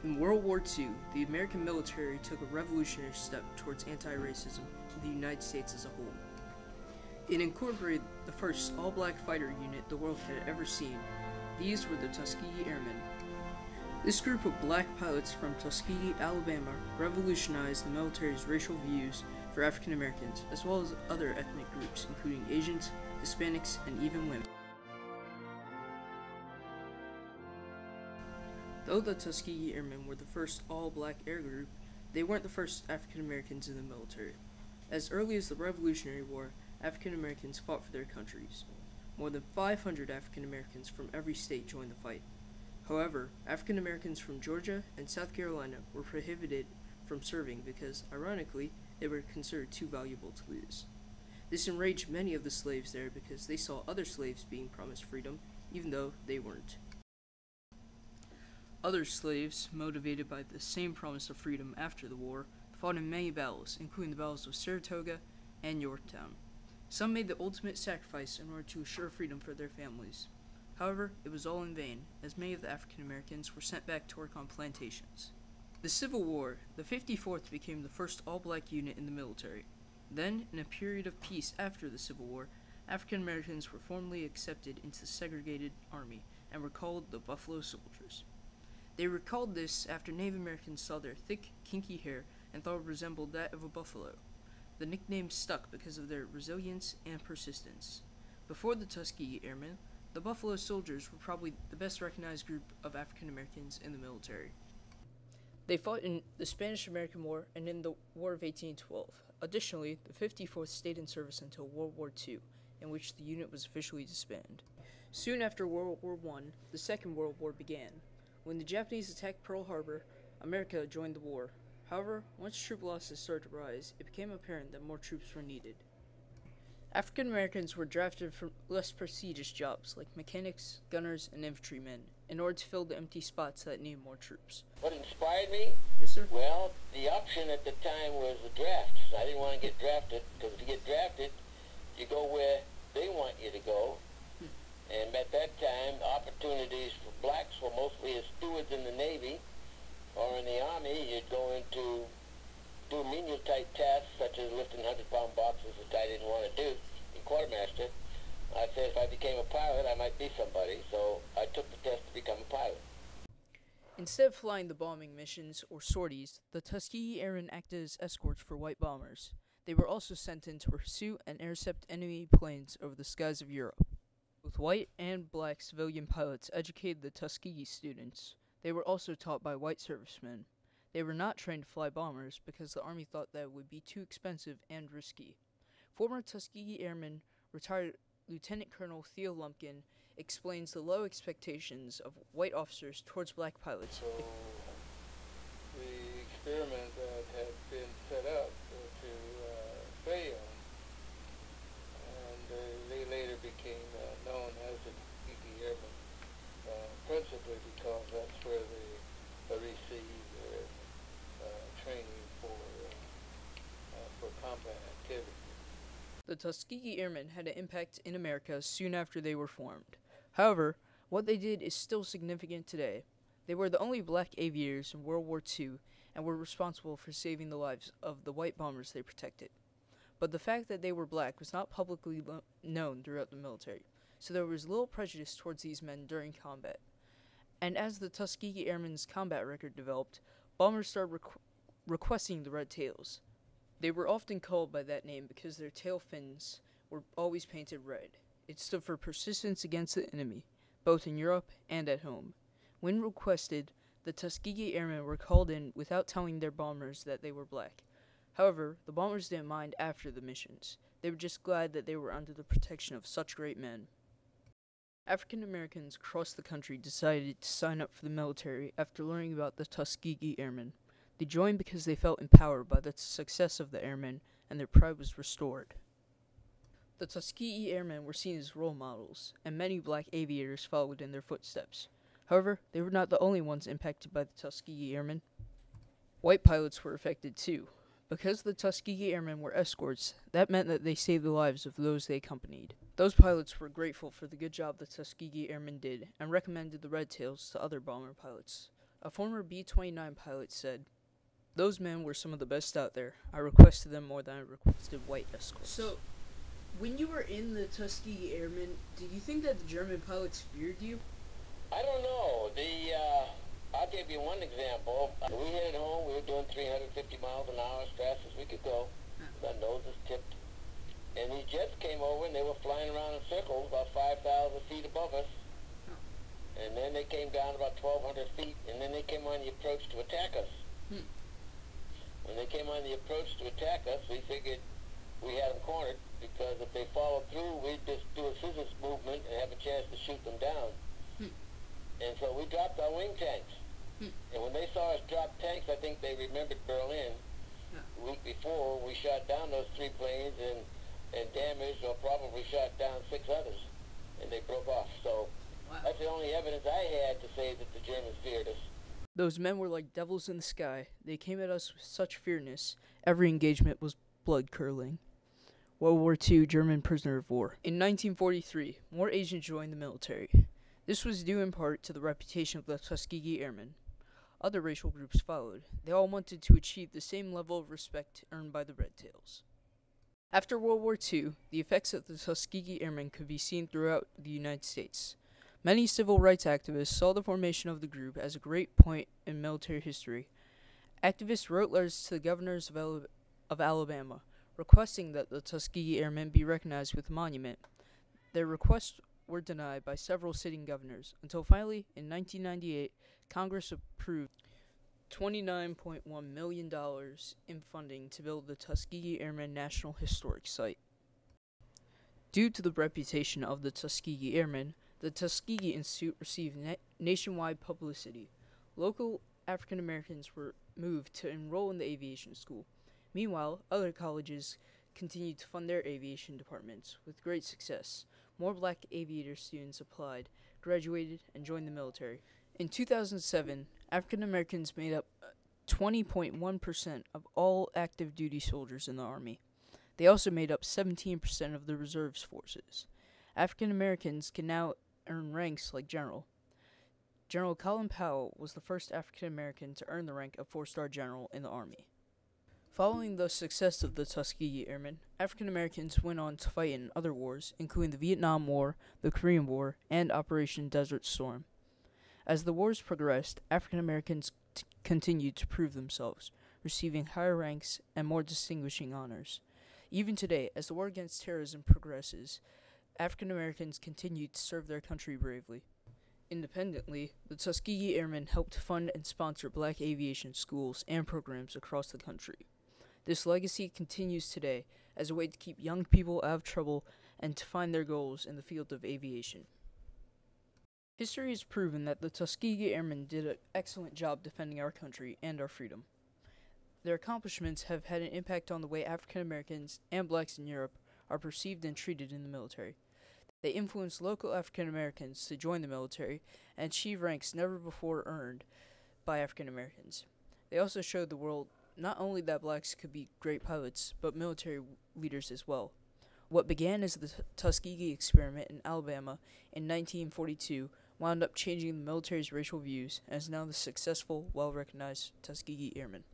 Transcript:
In World War II, the American military took a revolutionary step towards anti-racism in the United States as a whole. It incorporated the first all-black fighter unit the world had ever seen. These were the Tuskegee Airmen. This group of black pilots from Tuskegee, Alabama, revolutionized the military's racial views for African Americans, as well as other ethnic groups, including Asians, Hispanics, and even women. Though the Tuskegee Airmen were the first all-black air group, they weren't the first African Americans in the military. As early as the Revolutionary War, African Americans fought for their countries. More than 500 African Americans from every state joined the fight. However, African Americans from Georgia and South Carolina were prohibited from serving because, ironically, they were considered too valuable to lose. This enraged many of the slaves there because they saw other slaves being promised freedom, even though they weren't. Other slaves, motivated by the same promise of freedom after the war, fought in many battles, including the battles of Saratoga and Yorktown. Some made the ultimate sacrifice in order to assure freedom for their families. However, it was all in vain, as many of the African Americans were sent back to work on plantations. The Civil War, the 54th became the first all-black unit in the military. Then, in a period of peace after the Civil War, African Americans were formally accepted into the segregated army and were called the Buffalo Soldiers. They recalled this after Native Americans saw their thick, kinky hair and thought it resembled that of a buffalo. The nickname stuck because of their resilience and persistence. Before the Tuskegee Airmen, the Buffalo Soldiers were probably the best recognized group of African Americans in the military. They fought in the Spanish-American War and in the War of 1812. Additionally, the 54th stayed in service until World War II, in which the unit was officially disbanded. Soon after World War I, the Second World War began. When the Japanese attacked Pearl Harbor, America joined the war. However, once troop losses started to rise, it became apparent that more troops were needed. African Americans were drafted for less prestigious jobs like mechanics, gunners, and infantrymen in order to fill the empty spots that needed more troops. What inspired me? Yes, sir? Well, the option at the time was the draft. I didn't want to get drafted, because if you get drafted, you go where they want you to go. And at that time, opportunities for blacks were mostly as stewards in the Navy or in the Army. You'd go into do menial-type tasks such as lifting 100-pound boxes, which I didn't want to do, in quartermaster. I said if I became a pilot, I might be somebody, so I took the test to become a pilot. Instead of flying the bombing missions or sorties, the Tuskegee Airmen acted as escorts for white bombers. They were also sent in to pursue and intercept enemy planes over the skies of Europe. Both white and black civilian pilots educated the Tuskegee students. They were also taught by white servicemen. They were not trained to fly bombers because the Army thought that would be too expensive and risky. Former Tuskegee Airman, retired Lieutenant Colonel Theo Lumpkin, explains the low expectations of white officers towards black pilots. So the experiment that had been set up to fail, and they later became known as the Tuskegee Airmen, principally because that's where they received their training for combat activity. The Tuskegee Airmen had an impact in America soon after they were formed. However, what they did is still significant today. They were the only black aviators in World War II and were responsible for saving the lives of the white bombers they protected. But the fact that they were black was not publicly known throughout the military, so there was little prejudice towards these men during combat. And as the Tuskegee Airmen's combat record developed, bombers started requesting the red tails. They were often called by that name because their tail fins were always painted red. It stood for persistence against the enemy, both in Europe and at home. When requested, the Tuskegee Airmen were called in without telling their bombers that they were black. However, the bombers didn't mind after the missions. They were just glad that they were under the protection of such great men. African Americans across the country decided to sign up for the military after learning about the Tuskegee Airmen. They joined because they felt empowered by the success of the airmen, and their pride was restored. The Tuskegee Airmen were seen as role models, and many black aviators followed in their footsteps. However, they were not the only ones impacted by the Tuskegee Airmen. White pilots were affected too. Because the Tuskegee Airmen were escorts, that meant that they saved the lives of those they accompanied. Those pilots were grateful for the good job the Tuskegee Airmen did, and recommended the Red Tails to other bomber pilots. A former B-29 pilot said, "Those men were some of the best out there. I requested them more than I requested white escorts." So, when you were in the Tuskegee Airmen, did you think that the German pilots feared you? I don't know. I'll give you one example. We headed home. We were doing 350 miles an hour as fast as we could go. Our noses tipped. And these jets came over, and they were flying around in circles about 5,000 feet above us. And then they came down about 1,200 feet, and then they came on the approach to attack us. When they came on the approach to attack us, we figured we had them cornered, because if they followed through, we'd just do a scissors movement and have a chance to shoot them down. And so we dropped our wing tanks. And when they saw us drop tanks, I think they remembered Berlin. The week before, we shot down those 3 planes and damaged or probably shot down 6 others. And they broke off. So that's the only evidence I had to say that the Germans feared us. Those men were like devils in the sky. They came at us with such fierceness. Every engagement was blood-curdling. World War II German prisoner of war. In 1943, more Asians joined the military. This was due in part to the reputation of the Tuskegee Airmen. Other racial groups followed. They all wanted to achieve the same level of respect earned by the Red Tails. After World War II, the effects of the Tuskegee Airmen could be seen throughout the United States. Many civil rights activists saw the formation of the group as a great point in military history. Activists wrote letters to the governors of Alabama, requesting that the Tuskegee Airmen be recognized with a monument. Their requests were denied by several sitting governors, until finally, in 1998, Congress approved $29.1 million in funding to build the Tuskegee Airmen National Historic Site. Due to the reputation of the Tuskegee Airmen, the Tuskegee Institute received nationwide publicity. Local African Americans were moved to enroll in the aviation school. Meanwhile, other colleges continued to fund their aviation departments with great success. More black aviator students applied, graduated, and joined the military. In 2007, African Americans made up 20.1% of all active duty soldiers in the Army. They also made up 17% of the reserves forces. African Americans can now earn ranks like general. General Colin Powell was the first African American to earn the rank of 4-star general in the Army. Following the success of the Tuskegee Airmen, African Americans went on to fight in other wars, including the Vietnam War, the Korean War, and Operation Desert Storm. As the wars progressed, African Americans continued to prove themselves, receiving higher ranks and more distinguishing honors. Even today, as the war against terrorism progresses, African Americans continue to serve their country bravely. Independently, the Tuskegee Airmen helped fund and sponsor black aviation schools and programs across the country. This legacy continues today as a way to keep young people out of trouble and to find their goals in the field of aviation. History has proven that the Tuskegee Airmen did an excellent job defending our country and our freedom. Their accomplishments have had an impact on the way African Americans and blacks in Europe are perceived and treated in the military. They influenced local African Americans to join the military and achieve ranks never before earned by African Americans. They also showed the world not only that blacks could be great pilots, but military leaders as well. What began as the Tuskegee experiment in Alabama in 1942 wound up changing the military's racial views and is now the successful, well-recognized Tuskegee Airmen.